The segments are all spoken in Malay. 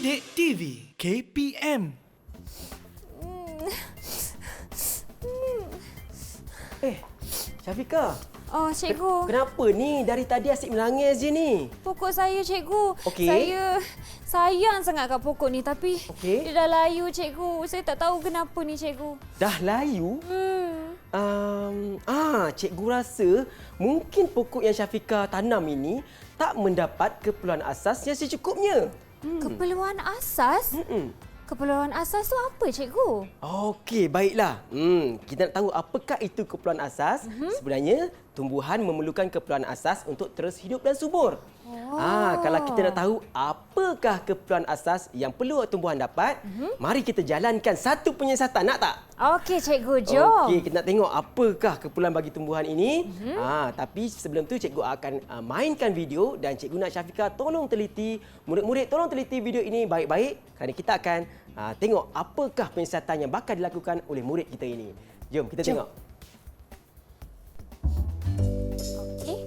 Didik TV KPM. Syafika. Oh, cikgu. Kenapa ni? Dari tadi asyik menangis je ni. Pokok saya, cikgu. Okey. Saya sayang sangat kat pokok ni tapi Okey. dia dah layu, cikgu. Saya tak tahu kenapa ni, cikgu. Dah layu? Cikgu rasa mungkin pokok yang Syafika tanam ini tak mendapat keperluan asas yang secukupnya. Keperluan asas? Keperluan asas tu apa, cikgu? Okey, baiklah. Kita nak tahu apakah itu keperluan asas. Sebenarnya, tumbuhan memerlukan keperluan asas untuk terus hidup dan subur. Kalau kita nak tahu apakah keperluan asas yang perlu tumbuhan dapat, mari kita jalankan satu penyiasatan. Nak tak? Okey, cikgu. Jom. Okey, kita nak tengok apakah keperluan bagi tumbuhan ini. Tapi sebelum tu cikgu akan mainkan video dan cikgu nak Syafika tolong teliti, murid-murid tolong teliti video ini baik-baik kerana kita akan tengok apakah penyiasatan yang bakal dilakukan oleh murid kita ini. Jom kita tengok. Okey.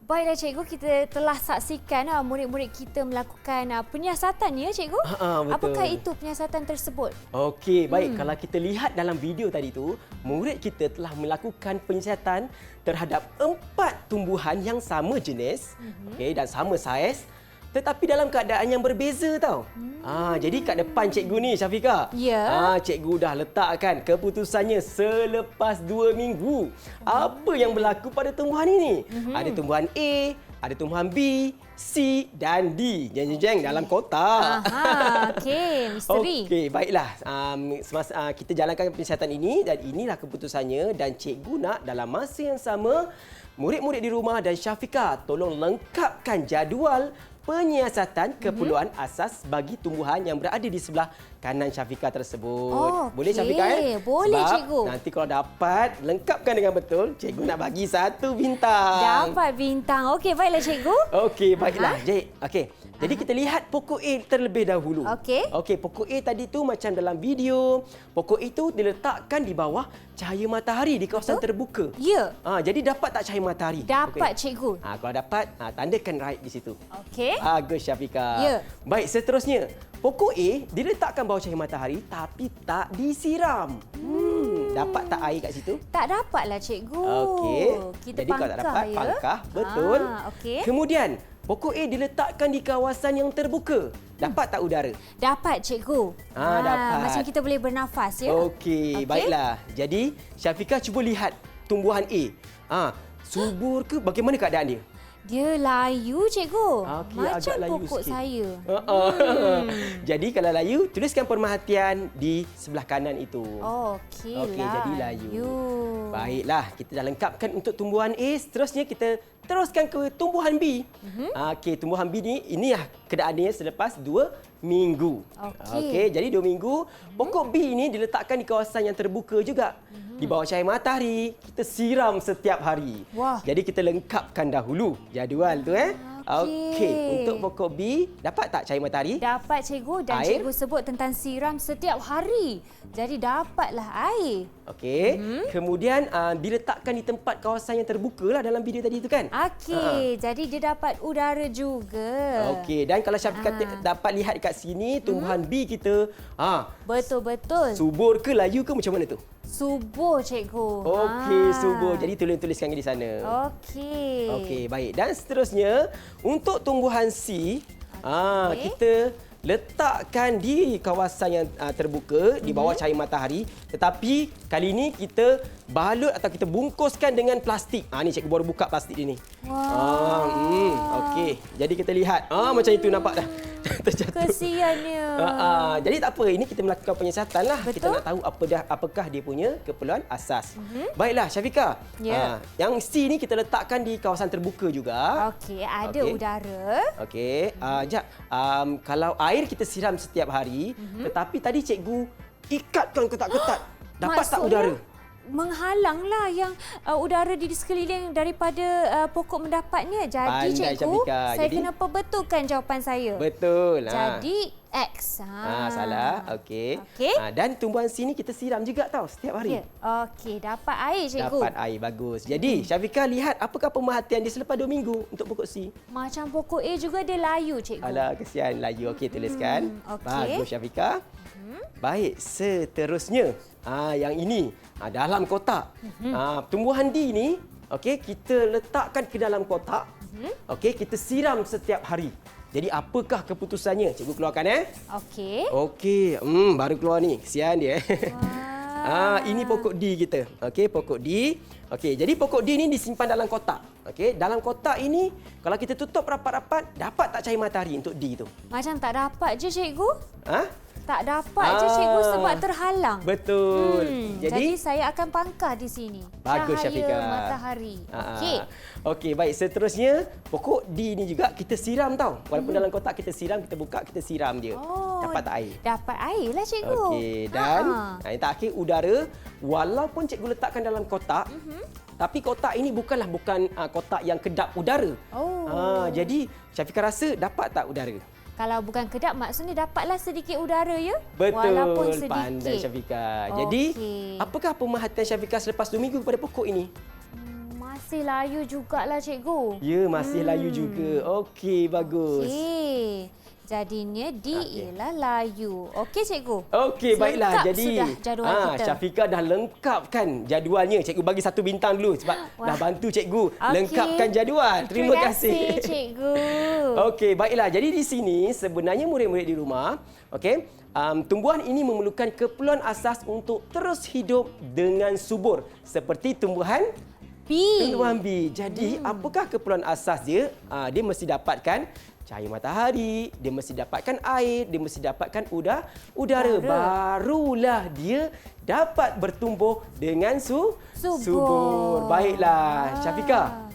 Baiklah, cikgu, kita telah saksikan murid-murid kita melakukan penyiasatan, ya, cikgu? Betul. Apakah itu penyiasatan tersebut? Okey, baik. Kalau kita lihat dalam video tadi tu, murid kita telah melakukan penyiasatan terhadap 4 tumbuhan yang sama jenis, okey, dan sama saiz, tetapi dalam keadaan yang berbeza tau. Jadi kat depan cikgu ni, Syafika. Ya. Cikgu dah letakkan keputusannya selepas 2 minggu. Apa yang berlaku pada tumbuhan ini? Ada tumbuhan A, ada tumbuhan B, C dan D. Jeng-jeng dalam kotak. Okey, misteri. Okey, baiklah. Semasa kita jalankan penyiasatan ini dan inilah keputusannya dan cikgu nak dalam masa yang sama murid-murid di rumah dan Syafika tolong lengkapkan jadual penyiasatan keperluan asas bagi tumbuhan yang berada di sebelah kanan Syafika tersebut. Boleh, Syafika? Boleh, Sebab cikgu. nanti kalau dapat, lengkapkan dengan betul, cikgu nak bagi 1 bintang. Dapat bintang. Okey, baiklah, cikgu. Okey, baiklah. Jadi kita lihat pokok A terlebih dahulu. Okey, pokok A tadi tu macam dalam video, pokok itu diletakkan di bawah cahaya matahari di kawasan terbuka. Ya. Jadi dapat tak cahaya matahari? Dapat, cikgu. Kalau dapat, tandakan right di situ. Okey. Bagus, Syafika. Ya. Baik, seterusnya. Pokok A diletakkan bawah cahaya matahari tapi tak disiram. Dapat tak air kat situ? Tak dapatlah, cikgu. Okey. Kita Jadi kalau tak dapat, ya? pangkah. Betul. Okey. Kemudian, pokok A diletakkan di kawasan yang terbuka. Dapat tak udara? Dapat, cikgu. Dapat. Macam kita boleh bernafas, ya? Okey, baiklah. Jadi, Syafika cuba lihat tumbuhan A. Subur ke? Bagaimana keadaan dia? Dia layu, cikgu. Okey, Macam agak layu pokok sikit. saya. Jadi kalau layu, tuliskan pemerhatian di sebelah kanan itu. Okey, jadi layu. Baiklah, kita dah lengkapkan untuk tumbuhan A. Seterusnya kita teruskan ke tumbuhan B. Okey, tumbuhan B ni inilah keadaannya selepas 2 minggu. Okey, jadi 2 minggu. Pokok B ini diletakkan di kawasan yang terbuka juga. Di bawah cahaya matahari, kita siram setiap hari. Wah. Jadi kita lengkapkan dahulu jadual tu Okey, untuk pokok B, dapat tak cahaya matahari? Dapat, cikgu. Dan Air? cikgu sebut tentang siram setiap hari. Jadi dapatlah air. Okey. Kemudian diletakkan di tempat kawasan yang terbuka lah dalam video tadi tu kan? Okey, jadi dia dapat udara juga. Okey, dan kalau Syafika dapat lihat dekat sini tumbuhan B kita, Betul-betul. subur ke layu ke macam mana tu? Subur, cikgu. Okey, subur. Jadi tuliskan di sana. Okey. Okey, baik. Dan seterusnya untuk tumbuhan C, kita letakkan di kawasan yang terbuka di bawah cahaya matahari, tetapi kali ini kita balut atau kita bungkuskan dengan plastik. Ni cikgu baru buka plastik dia ni. Okey. Jadi kita lihat. Macam itu nampak dah. Terjatuh. Kesiannya. Jadi tak apa, ini kita melakukan penyiasatan lah. Betul. Kita nak tahu apakah dia punya keperluan asas. Baiklah, Syafika. Ya. Yang C ni kita letakkan di kawasan terbuka juga. Okey, ada udara. Okey. Kalau air kita siram setiap hari, tetapi tadi cikgu ikatkan ketat-ketat. Dapat tak Maksudnya, udara? menghalanglah yang udara di sekeliling daripada pokok mendapatnya. Jadi Pandai, cikgu, Syafika. saya Jadi, kena perbetulkan jawapan saya. Betul. Jadi X. Salah. Okey. Okey. Dan tumbuhan sini kita siram juga tau setiap hari. Ya. Okey, dapat air cikgu. Dapat air, bagus. Jadi, Syafika lihat apakah pemerhatian dia selepas 2 minggu untuk pokok C. Macam pokok A juga dia layu cikgu. Alah, kesian layu. Okey, tuliskan. Okey. Bagus, Syafika. Baik, seterusnya. Yang ini dalam kotak. Tumbuhan D ni, okey, kita letakkan ke dalam kotak. Okey, kita siram setiap hari. Jadi apakah keputusannya? Cikgu keluarkan Okey. Okey, baru keluar ni. Kesian dia. Wah. Ini pokok D kita. Okey, pokok D. Okey, jadi pokok D ni disimpan dalam kotak. Okey, dalam kotak ini kalau kita tutup rapat-rapat, dapat tak cahaya matahari untuk D tu? Macam tak dapat je cikgu. Tak dapat je cikgu sebab terhalang. Betul. Jadi saya akan pangkah di sini. Bagus, Cahaya Syafika. matahari. Okey. Okey, baik. Seterusnya, pokok D ni juga kita siram tau. Walaupun dalam kotak kita siram, kita buka, kita siram dia. Dapat tak air? Dapat air lah cikgu. Okey, dan yang terakhir udara. Walaupun cikgu letakkan dalam kotak, tapi kotak ini bukan kotak yang kedap udara. Jadi Syafika rasa dapat tak udara? Kalau bukan kedap maksudnya dapatlah sedikit udara ya? Betul. Walaupun sedikit. Pandai Syafika. Jadi, apakah pemerhatian Syafika selepas 2 minggu kepada pokok ini? Masih layu jugalah cikgu. Ya, masih layu juga. Okey, bagus. Okey. Jadinya D ialah layu. Okey cikgu. Okey, baiklah. Lengkap Jadi sudah jadual kita. Syafika dah lengkapkan jadualnya. Cikgu bagi 1 bintang dulu sebab dah bantu cikgu lengkapkan jadual. Terima kasih. Cikgu. Okey, baiklah. Jadi di sini sebenarnya murid-murid di rumah, okey, tumbuhan ini memerlukan keperluan asas untuk terus hidup dengan subur seperti tumbuhan Tumbuhan B. Jadi apakah keperluan asas dia? Dia mesti dapatkan cahaya matahari, dia mesti dapatkan air, dia mesti dapatkan udara. Barulah dia dapat bertumbuh dengan subur. Baiklah, Syafika.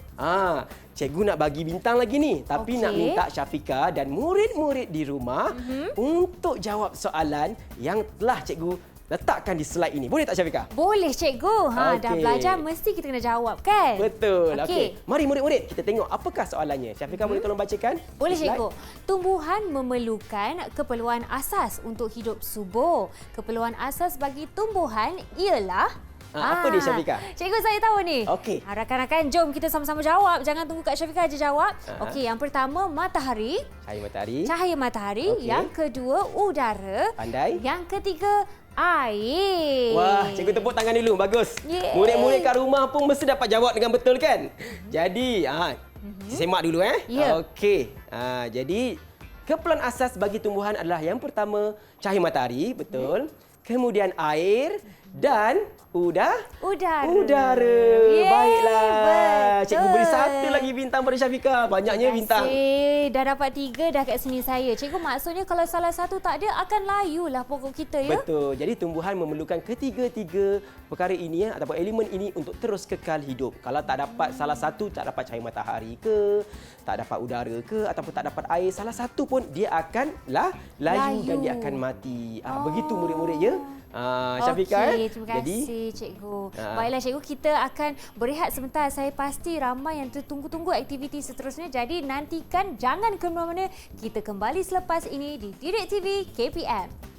Cikgu nak bagi bintang lagi ni, tapi nak minta Syafika dan murid-murid di rumah untuk jawab soalan yang telah cikgu letakkan di slide ini. Boleh tak Syafika? Boleh cikgu. Dah belajar mesti kita kena jawab kan? Betul. Okey. Mari murid-murid kita tengok apakah soalannya. Syafika boleh tolong bacakan? Boleh cikgu. Tumbuhan memerlukan keperluan asas untuk hidup subur. Keperluan asas bagi tumbuhan ialah apa dia Syafika? Cikgu saya tahu ni. Okey. Rakan-rakan jom kita sama-sama jawab. Jangan tunggu Kak Syafika aja jawab. Okey, yang pertama matahari. Cahaya matahari. Cahaya matahari. Yang kedua udara. Pandai. Yang ketiga air. Wah, cikgu tepuk tangan dulu. Bagus. Yeay. Murid-murid kat rumah pun mesti dapat jawab dengan betul kan? Jadi, semak dulu Ya. Okey. Jadi, keperluan asas bagi tumbuhan adalah yang pertama cahaya matahari, betul. Kemudian air dan udara. Yeay, Baiklah. betul. Cikgu beri 1 lagi bintang pada Syafika. Banyaknya bintang. Dah dapat 3 dah kat sini saya. Cikgu maksudnya kalau salah satu tak ada akan layulah pokok kita ya. Betul. Jadi tumbuhan memerlukan ketiga-tiga perkara ini ataupun elemen ini untuk terus kekal hidup. Kalau tak dapat salah satu, tak dapat cahaya matahari ke, tak dapat udara ke ataupun tak dapat air, salah satu pun dia akan layu dan dia akan mati. Begitu murid-murid ya. Syafika. Okey, terima kasih cikgu. Baiklah cikgu, kita akan berehat sebentar. Saya pasti ramai yang tertunggu-tunggu aktiviti seterusnya. Jadi nantikan, jangan ke mana-mana. Kita kembali selepas ini di Didik TV KPM.